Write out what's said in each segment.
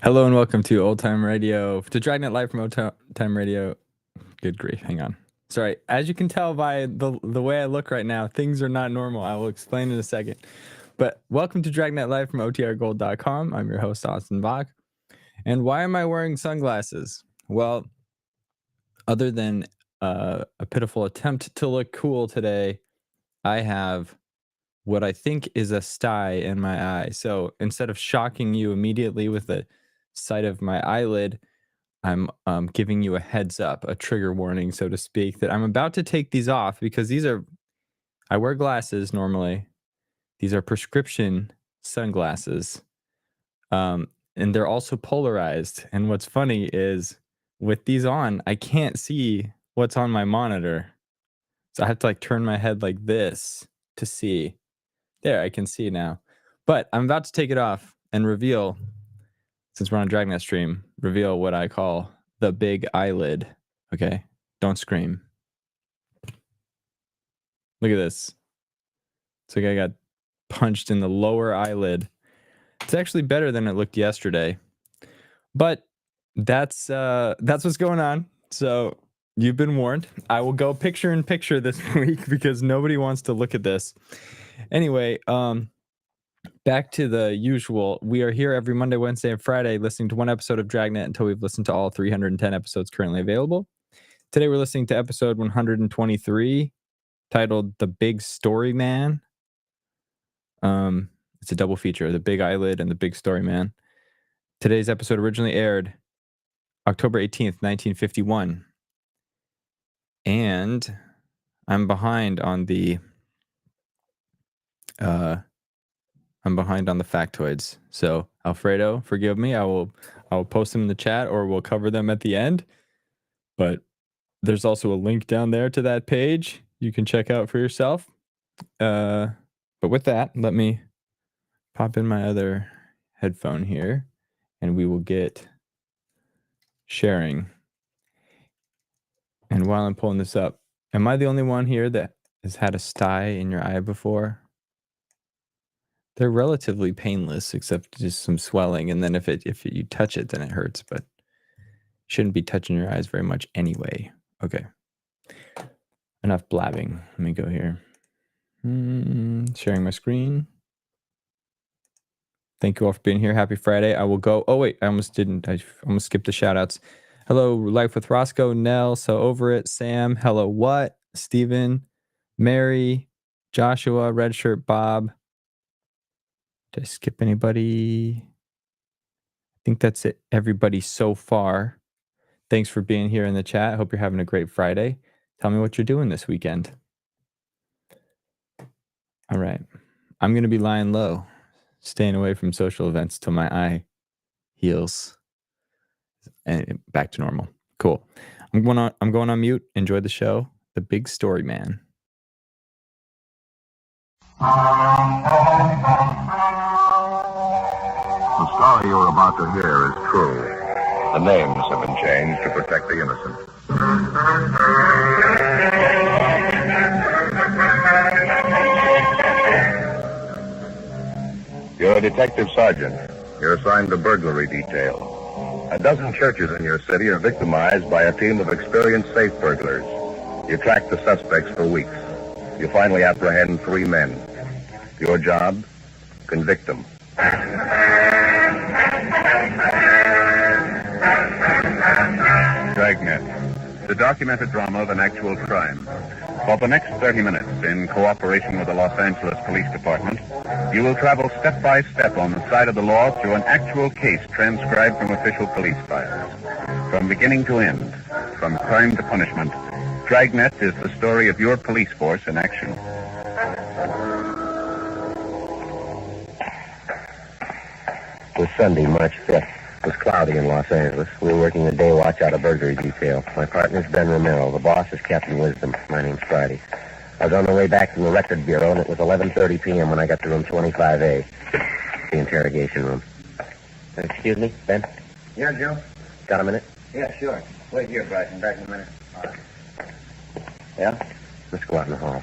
Hello and welcome to Old Time Radio, to Dragnet Live from Old Time Radio. Good grief, hang on. Sorry, as you can tell by the way I look right now, things are not normal. I will explain in a second. But welcome to Dragnet Live from OTRGold.com. I'm your host, Austin Bach. And why am I wearing sunglasses? Well, other than a pitiful attempt to look cool today, I have what I think is a sty in my eye. So instead of shocking you immediately with the sight of my eyelid, I'm giving you a heads up, a trigger warning, so to speak, that I'm about to take these off because I wear glasses normally. These are prescription sunglasses. And they're also polarized. And what's funny is with these on, I can't see what's on my monitor. So I have to turn my head like this to see. There, I can see now. But I'm about to take it off and reveal, since we're on Dragnet stream, reveal what I call the big eyelid. Okay? Don't scream. Look at this. It's like I got punched in the lower eyelid. It's actually better than it looked yesterday. But that's what's going on. So you've been warned. I will go picture in picture this week because nobody wants to look at this. Anyway, back to the usual. We are here every Monday, Wednesday, and Friday listening to one episode of Dragnet until we've listened to all 310 episodes currently available. Today we're listening to episode 123, titled The Big Story Man. It's a double feature, The Big Eyelid and The Big Story Man. Today's episode originally aired October 18th, 1951. And I'm behind on the factoids. So Alfredo, forgive me. I'll post them in the chat or we'll cover them at the end. But there's also a link down there to that page you can check out for yourself. But with that, let me pop in my other headphone here and we will get sharing. And while I'm pulling this up, am I the only one here that has had a sty in your eye before? They're relatively painless, except just some swelling. And then if you touch it, then it hurts. But you shouldn't be touching your eyes very much anyway. Okay. Enough blabbing. Let me go here. Sharing my screen. Thank you all for being here. Happy Friday. I will go. Oh, wait. I almost didn't. I almost skipped the shout outs. Hello, Life with Roscoe, Nell, So Over It, Sam. Hello, What? Steven, Mary, Joshua, Redshirt, Bob. Did I skip anybody? I think that's it, everybody so far. Thanks for being here in the chat. I hope you're having a great Friday. Tell me what you're doing this weekend. All right. I'm going to be lying low, staying away from social events till my eye heals and back to normal. Cool. I'm going on mute. Enjoy the show. The Big Story Man. The story you're about to hear is true. The names have been changed to protect the innocent. You're a detective sergeant. You're assigned to burglary detail. A dozen churches in your city are victimized by a team of experienced safe burglars. You track the suspects for weeks. You finally apprehend 3 men. Your job? Convict them. Dragnet, the documented drama of an actual crime. For the next 30 minutes, in cooperation with the Los Angeles Police Department, you will travel step by step on the side of the law through an actual case transcribed from official police files. From beginning to end, from crime to punishment, Dragnet is the story of your police force in action. It was Sunday, March 5th. It was cloudy in Los Angeles. We were working a day watch out of burglary detail. My partner's Ben Romero. The boss is Captain Wisdom. My name's Friday. I was on the way back from the record bureau, and it was 11:30 p.m. when I got to room 25A, the interrogation room. Excuse me, Ben? Yeah, Joe? Got a minute? Yeah, sure. Wait here, Bryson. Back in a minute. All right. Yeah? Let's go out in the hall.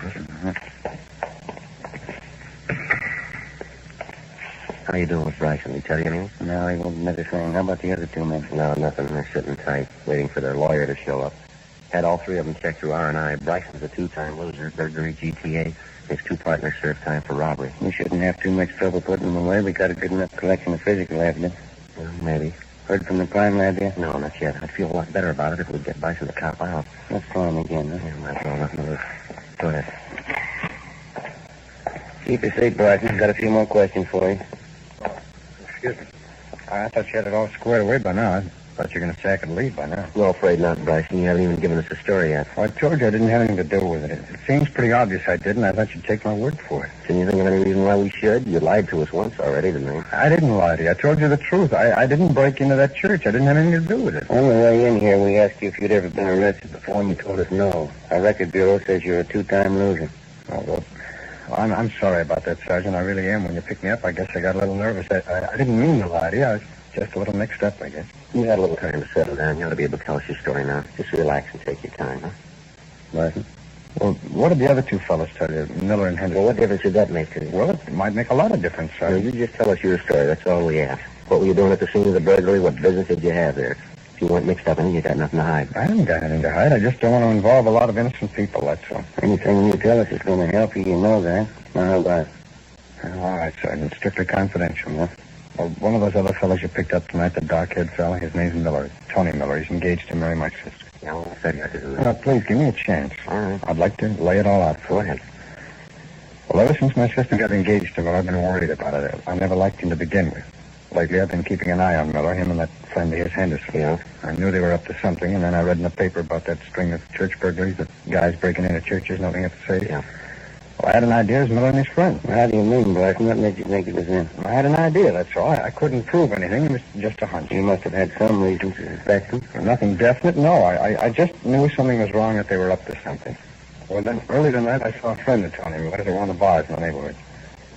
How you doing with Bryson? Did he tell you anything? No, he won't admit a thing. How about the other two men? No, nothing. They're sitting tight, waiting for their lawyer to show up. Had all three of them checked through R&I. Bryson's a 2-time loser, burglary, GTA. His 2 partners served time for robbery. We shouldn't have too much trouble putting them away. We got a good enough collection of physical evidence. Well, maybe. Heard from the crime lab yet? No, not yet. I'd feel a lot better about it if we'd get Bryson to cop out. Let's call him again, huh? Yeah, might as well nothing to lose. Go ahead. Keep your seat, Bryson. Got a few more questions for you. Excuse me. I thought you had it all squared away by now. I thought you were going to say I could leave by now. No, afraid not, Bryson. You haven't even given us a story yet. Well, I told you I didn't have anything to do with it. It seems pretty obvious I did, and I thought you'd take my word for it. Can you think of any reason why we should? You lied to us once already, didn't you? I didn't lie to you. I told you the truth. I didn't break into that church. I didn't have anything to do with it. On the way in here, we asked you if you'd ever been arrested before, and you told us no. Our record bureau says you're a 2-time loser. Oh, well, I'm sorry about that, Sergeant. I really am. When you picked me up, I guess I got a little nervous. I didn't mean to lie to you. I was just a little mixed up, I guess. You had a little time to settle down. You ought to be able to tell us your story now. Just relax and take your time, huh? Bryson? Well, what did the other 2 fellas tell you, Miller and Henderson? Well, what difference did that make to you? Well, it might make a lot of difference, No, Sergeant. you just tell us your story. That's all we ask. What were you doing at the scene of the burglary? What business did you have there? If you weren't mixed up in it, you got nothing to hide. I haven't got anything to hide. I just don't want to involve a lot of innocent people, that's all. Anything you tell us is going to help you, you know that. Now, how about it? All right, Sergeant. Strictly confidential, huh? Well, one of those other fellows you picked up tonight, the dark-haired fella, his name's Miller. Tony Miller. He's engaged to marry my sister. Yeah, well, I said you had to do that. Please, give me a chance. All right. I'd like to lay it all out for Go you. ahead. Well, ever since my sister got engaged to Miller, I've been worried about it. I never liked him to begin with. Lately, I've been keeping an eye on Miller, him and that friend of his, Henderson. Yeah? I knew they were up to something, and then I read in the paper about that string of church burglaries, that guys breaking into churches, nothing to say. Yeah. Well, I had an idea it was Miller and his friend. How do you mean, Bryson? What made you think it was him? I had an idea, that's all. I couldn't prove anything. It was just a hunch. You must have had some reason to suspect him. Nothing definite, no. I just knew something was wrong, that they were up to something. Well, then, early tonight, I saw a friend of Tony Miller at one of the bars in the neighborhood.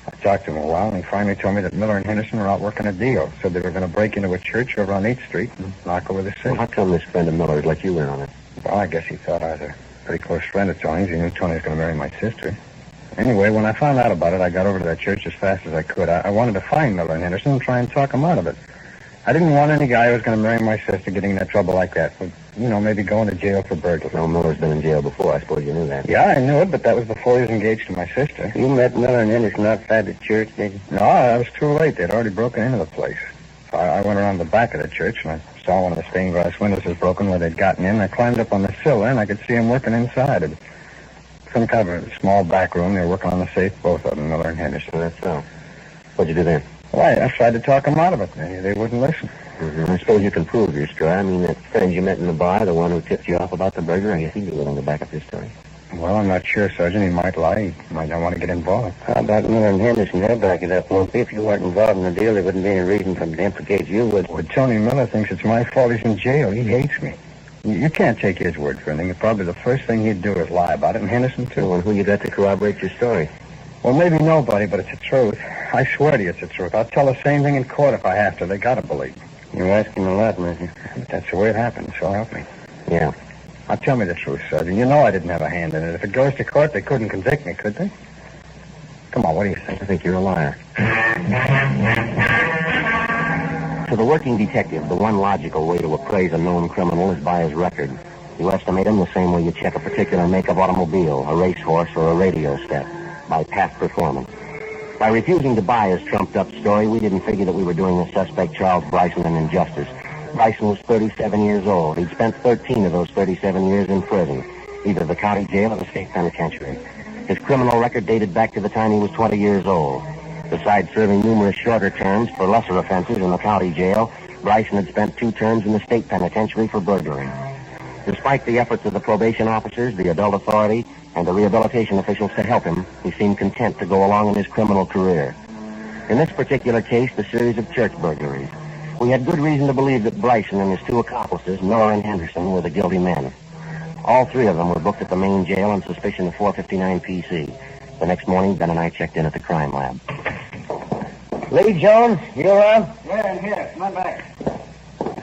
I talked to him a while, and he finally told me that Miller and Henderson were out working a deal. Said they were going to break into a church over on 8th Street and knock over the safe. Well, how come this friend of Miller's let you in on it? Well, I guess he thought I was a pretty close friend of Tony's. He knew Tony was going to marry my sister. Anyway, when I found out about it, I got over to that church as fast as I could. I wanted to find Miller and Henderson and try and talk them out of it. I didn't want any guy who was going to marry my sister getting into trouble like that. With, maybe going to jail for burglary. No, Miller's been in jail before. I suppose you knew that. Yeah, I knew it, but that was before he was engaged to my sister. You met Miller and Henderson outside the church, did you? No, I was too late. They'd already broken into the place. So I went around the back of the church, and I saw one of the stained glass windows was broken where they'd gotten in. I climbed up on the sill there, and I could see them working inside. It was some kind of a small back room. They were working on the safe, both of them, Miller and Henderson. So that's so. What'd you do then? Well, I tried to talk them out of it. They wouldn't listen. Mm-hmm. I suppose you can prove your story. I mean, that friend you met in the bar, the one who tipped you off about the burger, I guess he'd be willing to back up your story. Well, I'm not sure, Sergeant. He might lie. He might not want to get involved. How about Miller and Henderson? They'll back it up, won't they? If you weren't involved in the deal, there wouldn't be any reason for them to implicate you, would Well, Tony Miller thinks it's my fault he's in jail. He hates me. You can't take his word for anything. Probably the first thing he'd do is lie about it, and Henderson, too. Well, and who you got to corroborate your story? Well, maybe nobody, but it's the truth. I swear to you it's the truth. I'll tell the same thing in court if I have to. They gotta believe me. You're asking a lot, Mister. But that's the way it happened, so help me. Yeah. Now, tell me the truth, Sergeant. You know I didn't have a hand in it. If it goes to court, they couldn't convict me, could they? Come on, what do you think? I think you're a liar. To the working detective, the one logical way to appraise a known criminal is by his record. You estimate him the same way you check a particular make of automobile, a racehorse, or a radio set, by past performance. By refusing to buy his trumped-up story, we didn't figure that we were doing the suspect Charles Bryson an injustice. Bryson was 37 years old. He'd spent 13 of those 37 years in prison, either the county jail or the state penitentiary. His criminal record dated back to the time he was 20 years old. Besides serving numerous shorter terms for lesser offenses in the county jail, Bryson had spent 2 terms in the state penitentiary for burglary. Despite the efforts of the probation officers, the adult authority, and the rehabilitation officials to help him, he seemed content to go along in his criminal career. In this particular case, the series of church burglaries, we had good reason to believe that Bryson and his 2 accomplices, Miller and Henderson, were the guilty men. All 3 of them were booked at the main jail on suspicion of 459 PC. The next morning, Ben and I checked in at the crime lab. Lee Jones, you around? Yeah, I'm here. Come on back.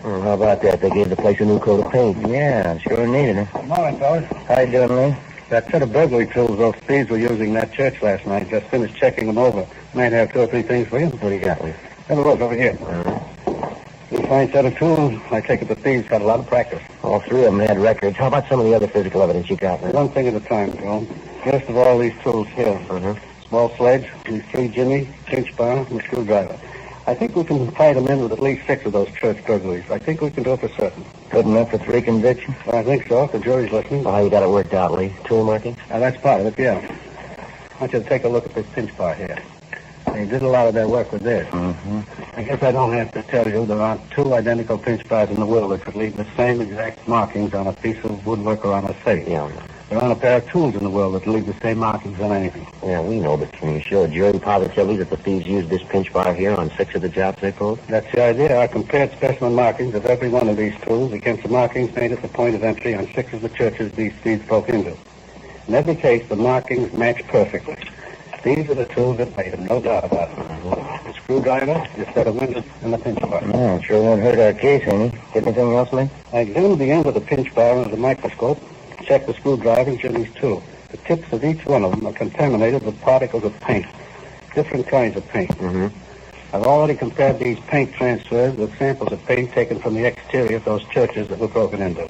Oh, how about that? They gave the place a new coat of paint. Yeah, sure needed it. Morning, fellas. How you doing, Lee? That set of burglary tools those thieves were using in that church last night. Just finished checking them over. Might have 2 or 3 things for you. What do you got, Lee? Have a look over here. You fine set of tools. I take it the thieves got a lot of practice. All 3 of them had records. How about some of the other physical evidence you got, Lee? One thing at a time, Joe. First of all, these tools here. Small sledge, these 3 jimmy, pinch bar, and a screwdriver. I think we can tie them in with at least 6 of those church burglaries. I think we can do it for certain. Good enough for 3 convictions? I think so, if the jury's listening. Well, how you got it worked out, Lee? Tool markings? That's part of it, yeah. I want you to take a look at this pinch bar here. They did a lot of their work with this. I guess I don't have to tell you there aren't 2 identical pinch bars in the world that could leave the same exact markings on a piece of woodwork or on a safe. Yeah. There aren't a pair of tools in the world that leave the same markings on anything. Yeah, we know, but can you show a jury positively that the thieves used this pinch bar here on 6 of the jobs they pulled? That's the idea. I compared specimen markings of every one of these tools against the markings made at the point of entry on 6 of the churches these thieves broke into. In every case, the markings match perfectly. These are the tools that made them, no doubt about it. The screwdriver, the set of windows, and the pinch bar. Oh, sure won't hurt our case any. Get anything else, Lee? I examined the end of the pinch bar under the microscope, checked the screwdriver and jimmy's too. The tips of each one of them are contaminated with particles of paint, different kinds of paint. I've already compared these paint transfers with samples of paint taken from the exterior of those churches that were broken into.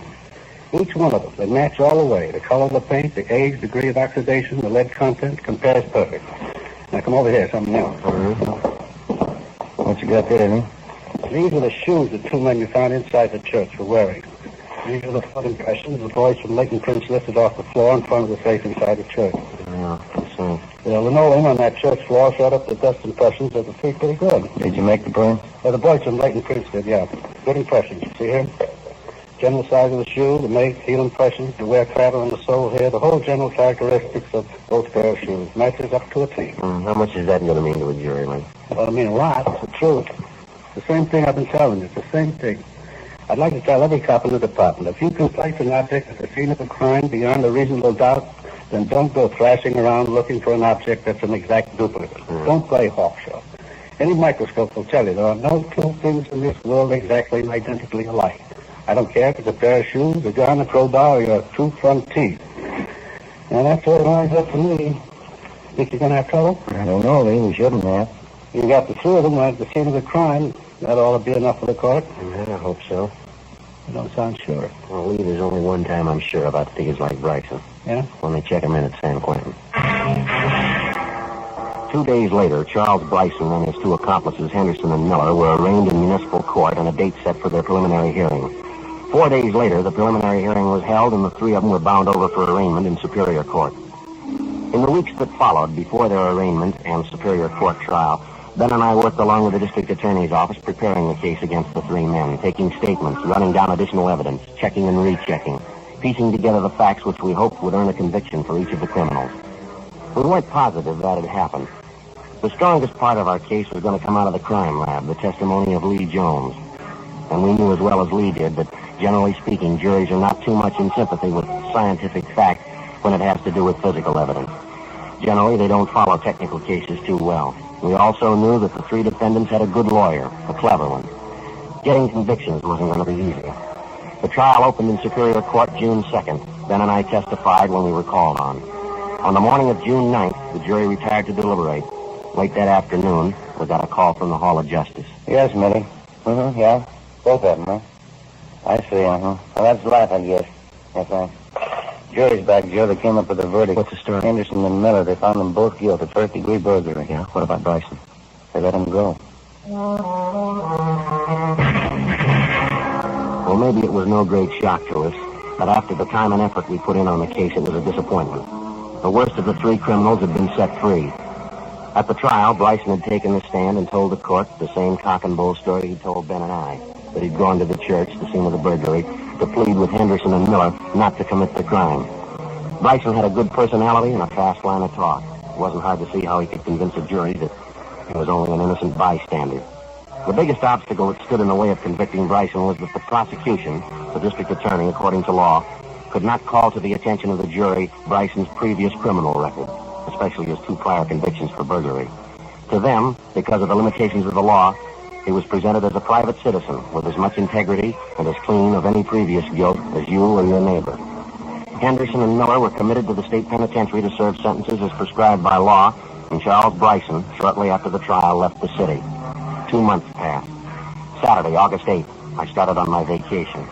Each one of them, they match all the way. The color of the paint, the age, degree of oxidation, the lead content, compares perfect. Now come over here, something else. What you got there, Lee? These are the shoes the 2 men you found inside the church were wearing. These are the foot impressions the boys from Leighton Prince lifted off the floor in front of the safe inside the church. Yeah, I see. The linoleum on that church floor showed up the dust impressions of the feet pretty good. Did you make the print? The boys from Leighton Prince did, yeah. Good impressions. See here? General size of the shoe, the make, heel impressions, the wear travel on the sole here, the whole general characteristics of both pair of shoes. Matches up to a T. How much is that going to mean to a jury, Lee? Well, I mean a lot. It's the truth. The same thing I've been telling you. It's the same thing. I'd like to tell every cop in the department, if you can place an object at the scene of a crime beyond a reasonable doubt, then don't go thrashing around looking for an object that's an exact duplicate. Don't play hawk show. Any microscope will tell you there are no 2 things in this world exactly identically alike. I don't care if it's a pair of shoes, a gun, a crowbar, or your 2 front teeth. Now, that's what lines up for me. Think you're going to have trouble? I don't know, Lee. We shouldn't have. You got the 2 of them right at the scene of the crime. That ought to be enough for the court. Yeah, I hope so. You don't sound sure. Well, Lee, there's only one time I'm sure about thieves like Bryson. Yeah? When they check him in at San Quentin. 2 days later, Charles Bryson and his 2 accomplices, Henderson and Miller, were arraigned in municipal court on a date set for their preliminary hearing. 4 days later, the preliminary hearing was held, and the 3 of them were bound over for arraignment in Superior Court. In the weeks that followed, before their arraignment and Superior Court trial, Ben and I worked along with the district attorney's office preparing the case against the 3 men, taking statements, running down additional evidence, checking and rechecking, piecing together the facts which we hoped would earn a conviction for each of the criminals. We weren't positive that had happened. The strongest part of our case was going to come out of the crime lab, the testimony of Lee Jones. And we knew as well as Lee did that, generally speaking, juries are not too much in sympathy with scientific fact when it has to do with physical evidence. Generally, they don't follow technical cases too well. We also knew that the 3 defendants had a good lawyer, a clever one. Getting convictions wasn't going to be easy. The trial opened in Superior Court June 2nd. Ben and I testified when we were called on. On the morning of June 9th, the jury retired to deliberate. Late that afternoon, we got a call from the Hall of Justice. Yes, Millie. Yeah. Both of them, huh? I see, Well, that's life, I guess. Yes, Jury's back, Joe. They came up with a verdict. What's the story? Henderson and Miller, they found them both guilty, first-degree burglary. Yeah, what about Bryson? They let him go. Well, maybe it was no great shock to us, but after the time and effort we put in on the case, it was a disappointment. The worst of the 3 criminals had been set free. At the trial, Bryson had taken the stand and told the court the same cock and bull story he told Ben and I, that he'd gone to the church, the scene of the burglary, to plead with Henderson and Miller not to commit the crime. Bryson had a good personality and a fast line of talk. It wasn't hard to see how he could convince a jury that he was only an innocent bystander. The biggest obstacle that stood in the way of convicting Bryson was that the prosecution, the district attorney, according to law, could not call to the attention of the jury Bryson's previous criminal record, especially his 2 prior convictions for burglary. To them, because of the limitations of the law, he was presented as a private citizen with as much integrity and as clean of any previous guilt as you or your neighbor. Henderson and Miller were committed to the state penitentiary to serve sentences as prescribed by law, and Charles Bryson, shortly after the trial, left the city. 2 months passed. Saturday, August 8th, I started on my vacation.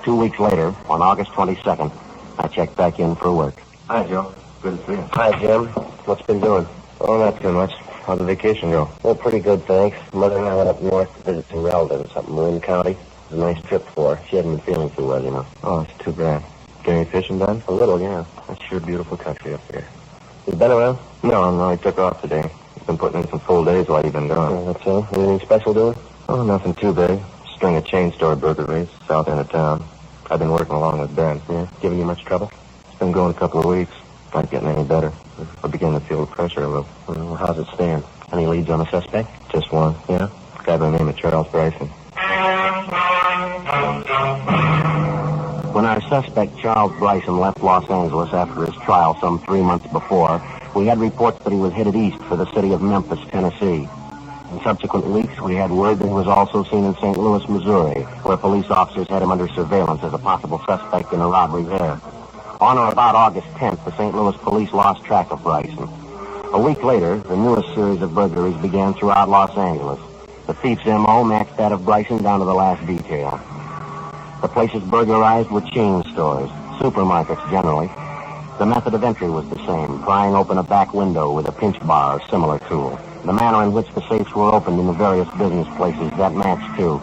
2 weeks later, on August 22nd, I checked back in for work. Hi, Joe. Good to see you. Hi, Jim. What's been doing? Oh, not too much. How'd the vacation go? Well, pretty good, thanks. Mother and I went up north to visit some relatives up in Marin County. It was a nice trip for her. She hadn't been feeling too well, you know. Oh, it's too bad. Get any fishing done? A little, yeah. That's sure beautiful country up there. You been around? No, he took off today. He's been putting in some full days while you've been gone. Oh, that's all. Anything special doing? Oh, nothing too big. String of chain store burglaries, south end of town. I've been working along with Ben. Yeah. Giving you much trouble? It's been going a couple of weeks. Not getting any better. I begin to feel the pressure a little. Well, how's it stand? Any leads on the suspect? Just one. Yeah? A guy by the name of Charles Bryson. When our suspect, Charles Bryson, left Los Angeles after his trial some 3 months before, we had reports that he was headed east for the city of Memphis, Tennessee. In subsequent weeks, we had word that he was also seen in St. Louis, Missouri, where police officers had him under surveillance as a possible suspect in a robbery there. On or about August 10th, the St. Louis police lost track of Bryson. A week later, the newest series of burglaries began throughout Los Angeles. The thief's M.O. matched that of Bryson down to the last detail. The places burglarized were chain stores, supermarkets generally. The method of entry was the same, prying open a back window with a pinch bar or similar tool. The manner in which the safes were opened in the various business places, that matched too.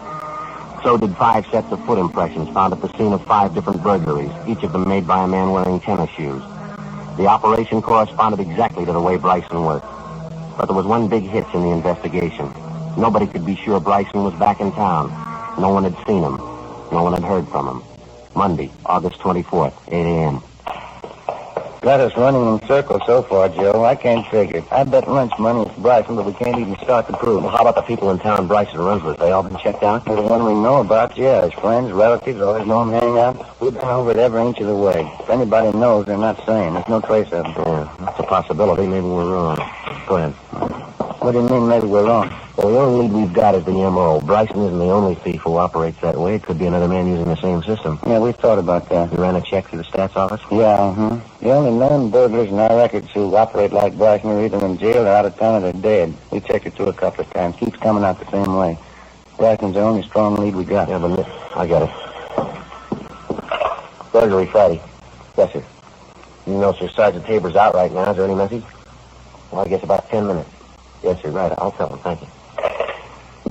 So did 5 sets of foot impressions found at the scene of 5 different burglaries, each of them made by a man wearing tennis shoes. The operation corresponded exactly to the way Bryson worked. But there was one big hitch in the investigation. Nobody could be sure Bryson was back in town. No one had seen him. No one had heard from him. Monday, August 24th, 8 a.m. Got us running in circles so far, Joe. I can't figure it. I bet lunch money is Bryson, but we can't even start to prove it. Well, how about the people in town Bryson runs with? They all been checked out? The one we know about, yeah. His friends, relatives, always know him hang out. We've been over it every inch of the way. If anybody knows, they're not saying. There's no trace of them. Yeah, that's a possibility. Maybe we're wrong. Go ahead. What do you mean maybe we're wrong? Well, the only lead we've got is the M.O. Bryson isn't the only thief who operates that way. It could be another man using the same system. Yeah, we thought about that. You ran a check through the stats office? Yeah, The only known burglars in our records who operate like Bryson are either in jail or out of town or they're dead. We checked it through a couple of times. Keeps coming out the same way. Bryson's the only strong lead we got. Yeah, but I got it. Burglary Friday. Yes, sir. You know, Sir Sergeant Tabor's out right now. Is there any message? Well, I guess about 10 minutes. Yes, sir, right. I'll tell him. Thank you.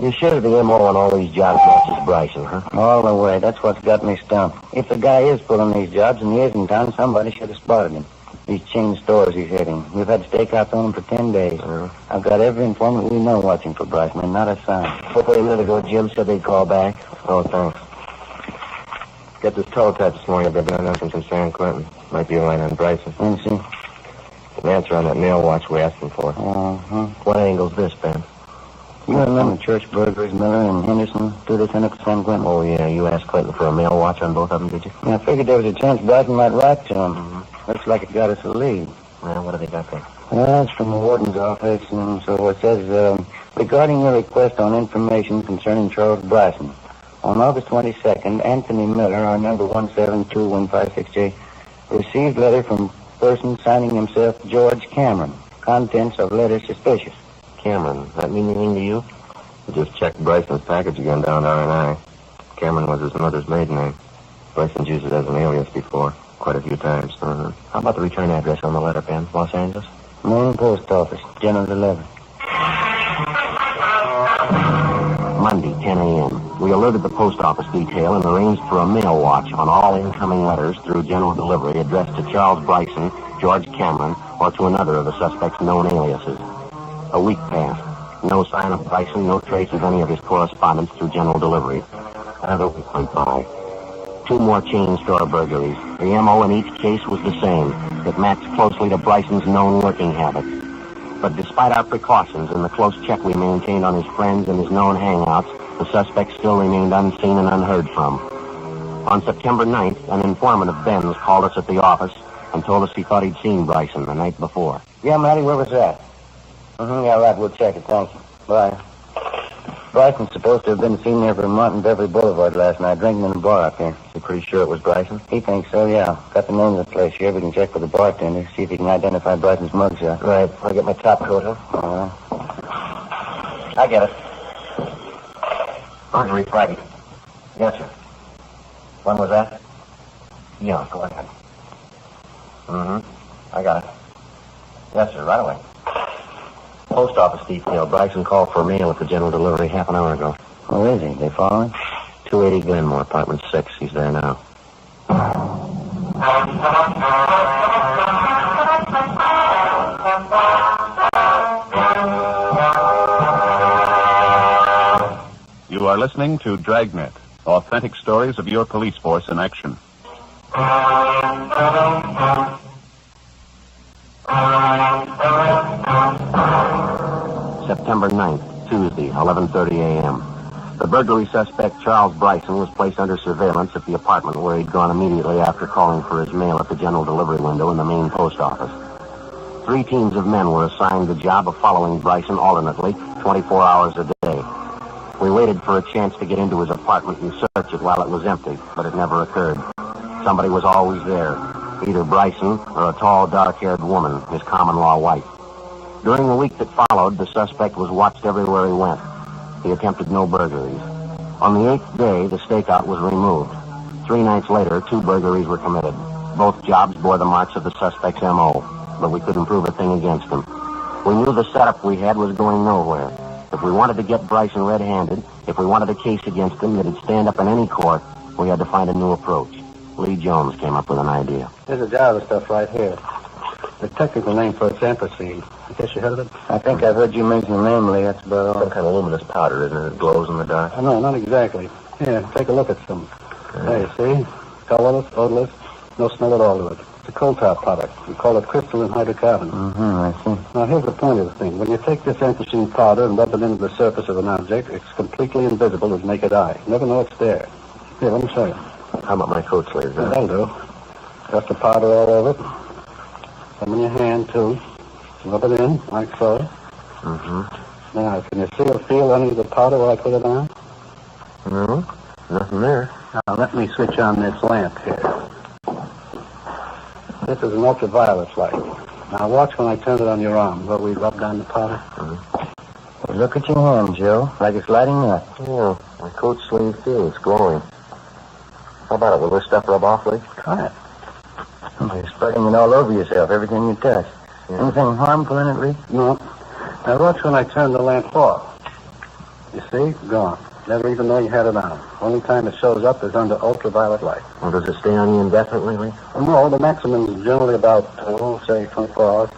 You're sure the M.O. on all these jobs matches Bryson, huh? All the way. That's what's got me stumped. If the guy is pulling these jobs and he is in town, somebody should have spotted him. These chain stores he's hitting. We've had stakeouts on him for 10 days. I've got every informant we know watching for Bryson, and not a sign. Hopefully a minute ago, Jim said they'd call back. Oh, thanks. Get this teletype this morning. I've been announcing from San Quentin. Might be a line on Bryson. Let me see. An answer on that mail watch we asked him for. What angle's this, Ben? You remember church burglaries, Miller and Henderson, 2 Lieutenant San Quentin? Oh, yeah. You asked Clinton for a mail watch on both of them, did you? Yeah, I figured there was a chance Bryson might write to him. Looks like it got us a lead. Well, what have they got there? Well, it's from the warden's office, and so it says, regarding your request on information concerning Charles Bryson, on August 22nd, Anthony Miller, our number 1721568, received letter from person signing himself George Cameron. Contents of letter suspicious. Cameron. That mean anything to you? We just checked Bryson's package again down R&I. Cameron was his mother's maiden name. Bryson's used it as an alias before, quite a few times. How about the return address on the letter, Ben? Los Angeles? Main post office, General 11. Monday, 10 a.m. We alerted the post office detail and arranged for a mail watch on all incoming letters through general delivery addressed to Charles Bryson, George Cameron, or to another of the suspect's known aliases. A week passed. No sign of Bryson, no trace of any of his correspondence through general delivery. Another week went by. 2 more chain store burglaries. The M.O. in each case was the same. It matched closely to Bryson's known working habits. But despite our precautions and the close check we maintained on his friends and his known hangouts, the suspect still remained unseen and unheard from. On September 9th, an informant of Ben's called us at the office and told us he thought he'd seen Bryson the night before. Yeah, Matty, where was that? Yeah, right, we'll check it, thank you. Bye. Bryson's supposed to have been seen there from Mont and Beverly Boulevard last night, drinking in a bar up here. You pretty sure it was Bryson? He thinks so, yeah. Got the name of the place here. We can check with the bartender, see if he can identify Bryson's mugshot. Right. I'll get my top coat, huh? All right. I get it. Burglary Friday. Yes, sir. When was that? Yeah, go ahead. I got it. Yes, sir, right away. Post office detail. Bryson called for a mail at the general delivery half an hour ago. Where is he? They following? 280 Glenmore, apartment 6. He's there now. You are listening to Dragnet, authentic stories of your police force in action. September 9th, Tuesday, 11:30 a.m. The burglary suspect, Charles Bryson, was placed under surveillance at the apartment where he'd gone immediately after calling for his mail at the general delivery window in the main post office. 3 teams of men were assigned the job of following Bryson alternately, 24 hours a day. We waited for a chance to get into his apartment and search it while it was empty, but it never occurred. Somebody was always there, either Bryson or a tall, dark-haired woman, his common-law wife. During the week that followed, the suspect was watched everywhere he went. He attempted no burglaries. On the 8th day, the stakeout was removed. 3 nights later, 2 burglaries were committed. Both jobs bore the marks of the suspect's M.O., but we couldn't prove a thing against him. We knew the setup we had was going nowhere. If we wanted to get Bryson red-handed, if we wanted a case against him that'd stand up in any court, we had to find a new approach. Lee Jones came up with an idea. There's a jar of stuff right here. The technical name for it's anthracene. I guess you heard of it? I think I've heard you mention the name, Lee. That's about all. Some kind of luminous powder, isn't it? It glows in the dark. No, not exactly. Here, take a look at some. There, you see? Colorless, odorless, no smell at all to it. It's a coal tar product. We call it crystalline hydrocarbon. I see. Now, here's the point of the thing. When you take this anthracene powder and rub it into the surface of an object, it's completely invisible to the naked eye. You never know it's there. Here, let me show you. How about my coat sleeves? Yeah, that'll do. Dust the powder all over it. Some in your hand, too. Rub it in, like so. Now, can you see or feel any of the powder while I put it on? No, nothing there. Now, let me switch on this lamp here. This is an ultraviolet light. Now, watch when I turn it on your arm, where we rubbed on the powder. Well, look at your hand, Joe. Like it's lighting up. Yeah, my coat sleeve, too. It's glowing. How about it? Will this stuff rub off, Lee? Try it. You're spreading it all over yourself, everything you touch. Anything harmful in it, Lee? No. Now, watch when I turn the lamp off. You see? Gone. Never even know you had it on. Only time it shows up is under ultraviolet light. Well, does it stay on you indefinitely, Lee? Well, no, the maximum is generally about, say, 24 hours.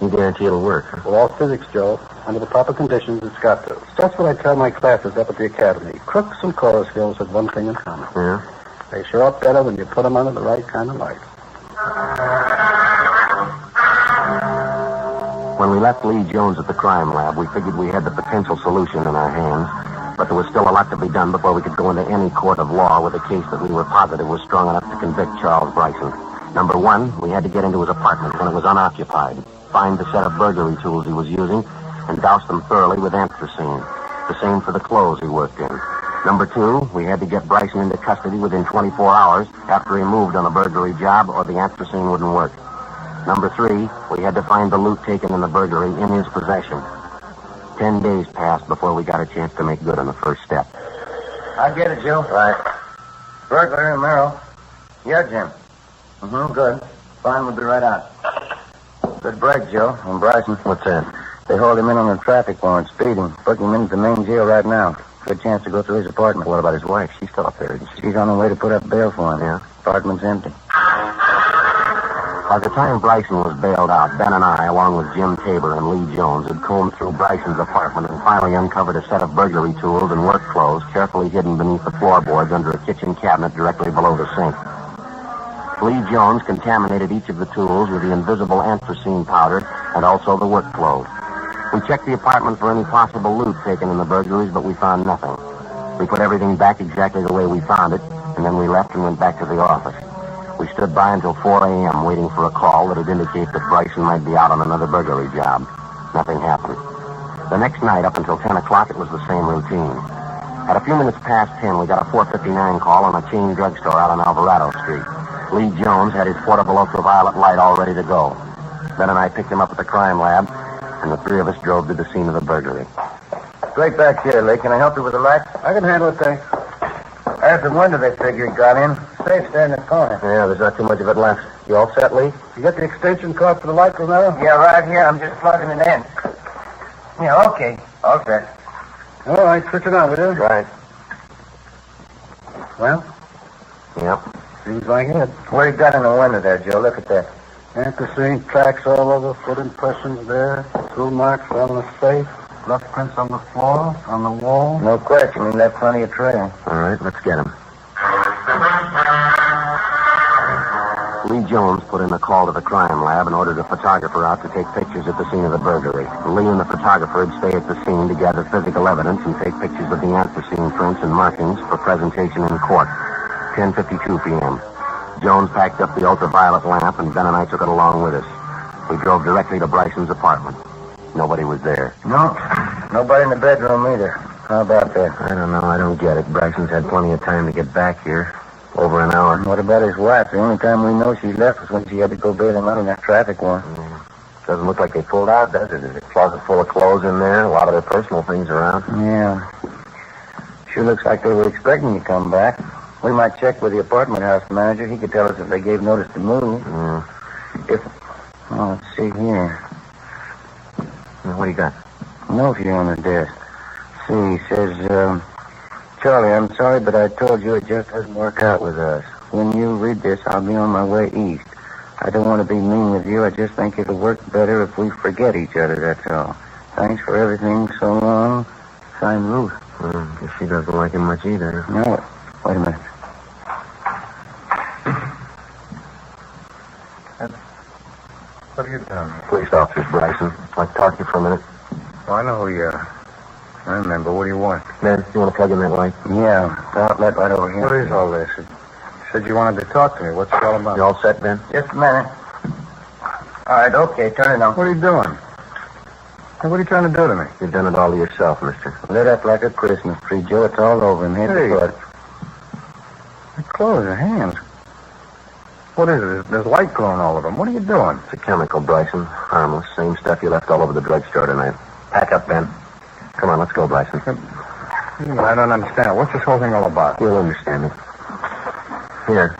You guarantee it'll work, huh? Well, all physics, Joe. Under the proper conditions, it's got to. That's what I tell my classes up at the academy. Crooks and chorus girls have one thing in common. Yeah? They show up better when you put them under the right kind of light. When we left Lee Jones at the crime lab, we figured we had the potential solution in our hands, but there was still a lot to be done before we could go into any court of law with a case that we were positive was strong enough to convict Charles Bryson. Number 1, we had to get into his apartment when it was unoccupied, find the set of burglary tools he was using, and douse them thoroughly with anthracene. The same for the clothes he worked in. Number 2, we had to get Bryson into custody within 24 hours after he moved on a burglary job or the anthracene wouldn't work. Number 3, we had to find the loot taken in the burglary in his possession. 10 days passed before we got a chance to make good on the first step. I get it, Joe. Right. Burglar and Merrill. Yeah, Jim. Good. Fine, we'll be right out. Good break, Joe. And Bryson. What's that? They hold him in on a traffic warrant, speeding. Putting him into the main jail right now. Good chance to go through his apartment. What about his wife? She's still up there, isn't she? She's on her way to put up bail for him. Yeah. Apartment's empty. By the time Bryson was bailed out, Ben and I, along with Jim Tabor and Lee Jones, had combed through Bryson's apartment and finally uncovered a set of burglary tools and work clothes carefully hidden beneath the floorboards under a kitchen cabinet directly below the sink. Lee Jones contaminated each of the tools with the invisible anthracene powder and also the work clothes. We checked the apartment for any possible loot taken in the burglaries, but we found nothing. We put everything back exactly the way we found it, and then we left and went back to the office. We stood by until 4 a.m. waiting for a call that would indicate that Bryson might be out on another burglary job. Nothing happened. The next night, up until 10 o'clock, it was the same routine. At a few minutes past 10, we got a 459 call on a chain drugstore out on Alvarado Street. Lee Jones had his portable ultraviolet light all ready to go. Ben and I picked him up at the crime lab, and the three of us drove to the scene of the burglary. Straight back here, Lee. Can I help you with the light? I can handle it, thanks. There's the window they figure he got in. Safe's there in the corner. Yeah, there's not too much of it left. You all set, Lee? You got the extension cord for the light, Romero? Yeah, right here. I'm just plugging it in. Yeah, okay. All set. All right, switch it on, will you? Right. Well, Yep. seems like it. What do you got in the window there, Joe? Look at that. Can't the same tracks all over, foot impressions there, tool marks on the safe, blood prints on the floor, on the wall. No question. He left plenty of trail. All right, let's get him. Lee Jones put in a call to the crime lab and ordered a photographer out to take pictures at the scene of the burglary. Lee and the photographer would stay at the scene to gather physical evidence and take pictures of the unforeseen prints and markings for presentation in court. 10:52 p.m. Jones packed up the ultraviolet lamp, and Ben and I took it along with us. We drove directly to Bryson's apartment. Nobody was there. No. Nobody in the bedroom either. How about that? I don't know. I don't get it. Bryson's had plenty of time to get back here. Over an hour. What about his wife? The only time we know she left was when she had to go bail him out in that traffic one. Doesn't look like they pulled out, does it? There's a closet full of clothes in there, a lot of their personal things around. Yeah. Sure looks like they were expecting you to come back. We might check with the apartment house manager. He could tell us if they gave notice to move. If... Oh, let's see here. What do you got? Note here on the desk. See, he says, Charlie, I'm sorry, but I told you it just doesn't work out with us. When you read this, I'll be on my way east. I don't want to be mean with you. I just think it'll work better if we forget each other, that's all. Thanks for everything so long. Signed, Ruth. Guess she doesn't like him much either. No, wait a minute. What are you doing? Police officers, Bryson. I'd like to talk to you for a minute. Oh, I know who you are. I remember. What do you want? Ben, you want to plug in that light? Yeah, the outlet right over here. What is all this? You said you wanted to talk to me. What's it all about? You all set, Ben? Just a minute. All right, okay, turn it on. What are you doing? Hey, what are you trying to do to me? You've done it all to yourself, mister. Lit up like a Christmas tree, Joe. It's all over him, head Hey. to foot. Your clothes, your hands. What is it? There's light glowing all over them. What are you doing? It's a chemical, Bryson. Harmless. Same stuff you left all over the drugstore tonight. Pack up, Ben. Come on, let's go, Bryson. I don't understand. What's this whole thing all about? You'll understand it. Here.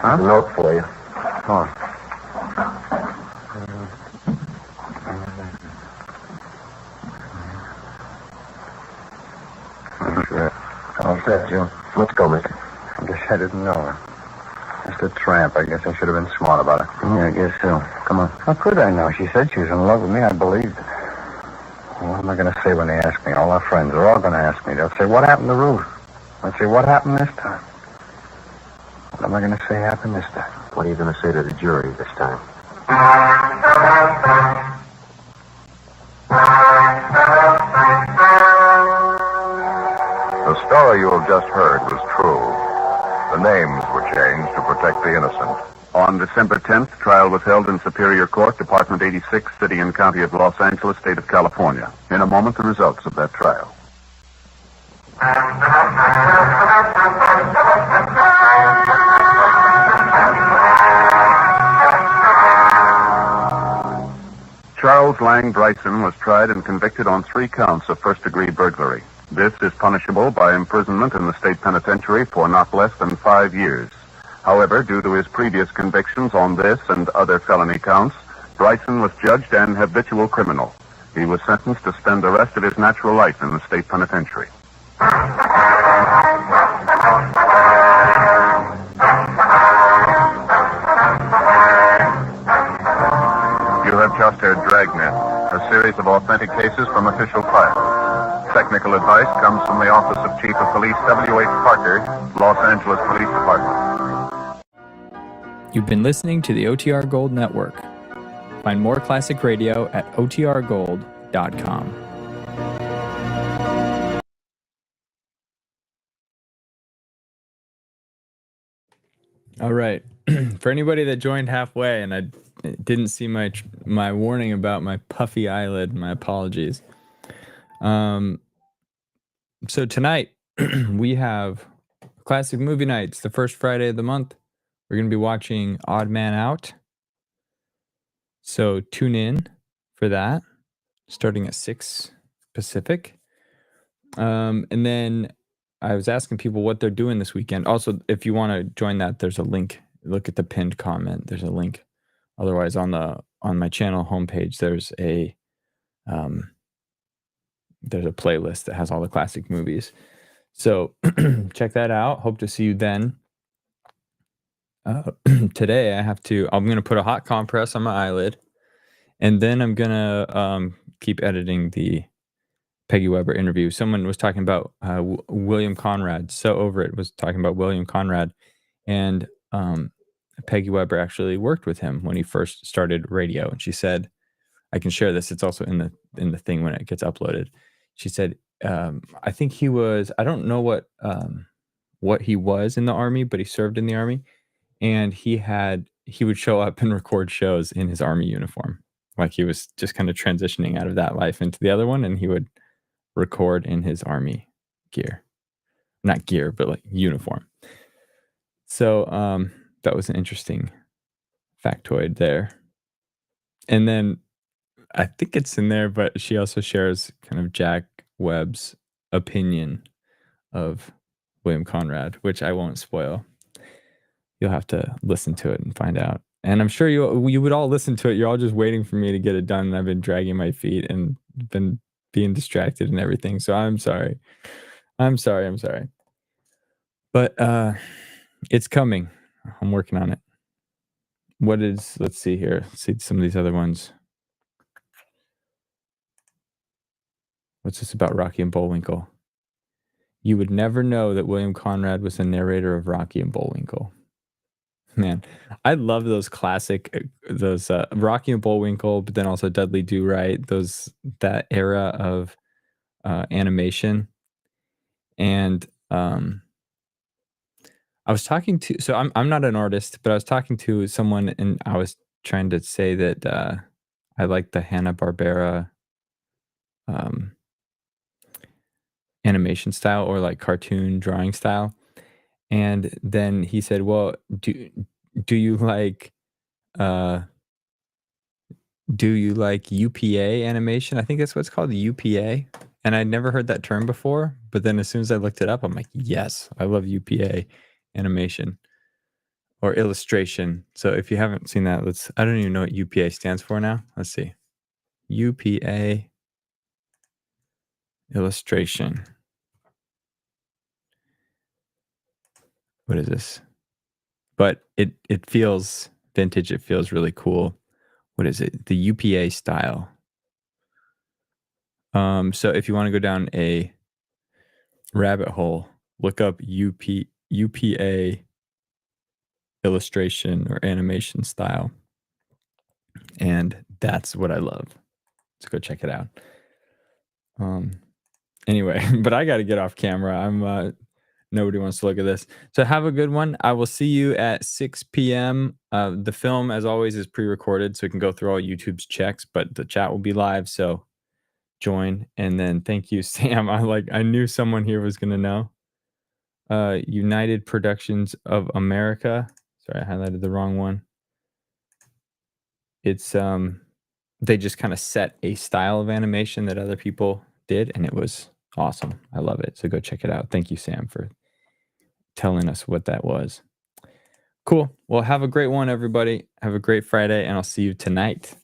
A note for you. Oh. Sure. All set, Joe. Let's go, mister. I guess I didn't know. Just a tramp. I guess I should have been smart about it. Yeah, I guess so. Come on. How could I know? She said she was in love with me. I believed it. What am I going to say when they ask me? All our friends are all going to ask me. They'll say, what happened to Ruth? I'll say, what happened this time? What am I going to say happened this time? What are you going to say to the jury this time? The story you have just heard was true. The names were changed to protect the innocent. On December 10th, trial was held in Superior Court, Department 86, City and County of Los Angeles, State of California. In a moment, the results of that trial. Charles Lang Bryson was tried and convicted on 3 counts of first-degree burglary. This is punishable by imprisonment in the state penitentiary for not less than 5 years. However, due to his previous convictions on this and other felony counts, Bryson was judged an habitual criminal. He was sentenced to spend the rest of his natural life in the state penitentiary. You have just heard Dragnet, a series of authentic cases from official files. Technical advice comes from the Office of Chief of Police W.H. Parker, Los Angeles Police Department. You've been listening to the OTR Gold Network. Find more classic radio at otrgold.com. All right. For anybody that joined halfway and I didn't see my warning about my puffy eyelid, my apologies. So tonight we have classic movie nights, the first Friday of the month. We're going to be watching Odd Man Out. So tune in for that, starting at 6 Pacific. And then I was asking people what they're doing this weekend. Also, if you want to join that, there's a link. Look at the pinned comment. There's a link. Otherwise, on my channel homepage, there's a playlist that has all the classic movies. So check that out. Hope to see you then. Today I'm going to put a hot compress on my eyelid, and then I'm going to keep editing the Peggy Weber interview. Someone was talking about William Conrad. So over it was talking about William Conrad, and Peggy Weber actually worked with him when he first started radio. And she said, I can share this. It's also in the thing when it gets uploaded. She said, I think he was, I don't know what he was in the Army, but he served in the Army, and he would show up and record shows in his Army uniform. Like he was just kind of transitioning out of that life into the other one, and he would record in his Army gear. Not gear, but like uniform. So that was an interesting factoid there. And then I think it's in there, but she also shares kind of Jack Webb's opinion of William Conrad, which I won't spoil. You'll have to listen to it and find out. And I'm sure you would all listen to it. You're all just waiting for me to get it done. And I've been dragging my feet and been being distracted and everything. So I'm sorry. But it's coming. I'm working on it. Let's see here. Let's see some of these other ones. What's this about Rocky and Bullwinkle? You would never know that William Conrad was the narrator of Rocky and Bullwinkle. Man, I love those classic, Rocky and Bullwinkle, but then also Dudley Do-Right, that era of animation. And I was talking to, so I'm not an artist, but I was talking to someone, and I was trying to say that I like the Hanna-Barbera animation style, or like cartoon drawing style. And then he said, well, do you like UPA animation? I think that's what it's called, UPA. And I'd never heard that term before, but then as soon as I looked it up, I'm like, yes, I love UPA animation or illustration. So if you haven't seen that, I don't even know what UPA stands for now. Let's see. UPA illustration. What is this? But it feels vintage. It feels really cool. What is it? The UPA style. So if you want to go down a rabbit hole, look up UPA illustration or animation style. And that's what I love. Let's go check it out. Anyway, but I got to get off camera. Nobody wants to look at this. So have a good one. I will see you at 6 p.m. The film, as always, is pre-recorded, so you can go through all YouTube's checks, but the chat will be live, so join. And then thank you, Sam. I knew someone here was going to know. United Productions of America. Sorry, I highlighted the wrong one. It's they just kind of set a style of animation that other people did, and it was awesome. I love it. So go check it out. Thank you, Sam, for telling us what that was. Cool. Well, have a great one, everybody. Have a great Friday, and I'll see you tonight.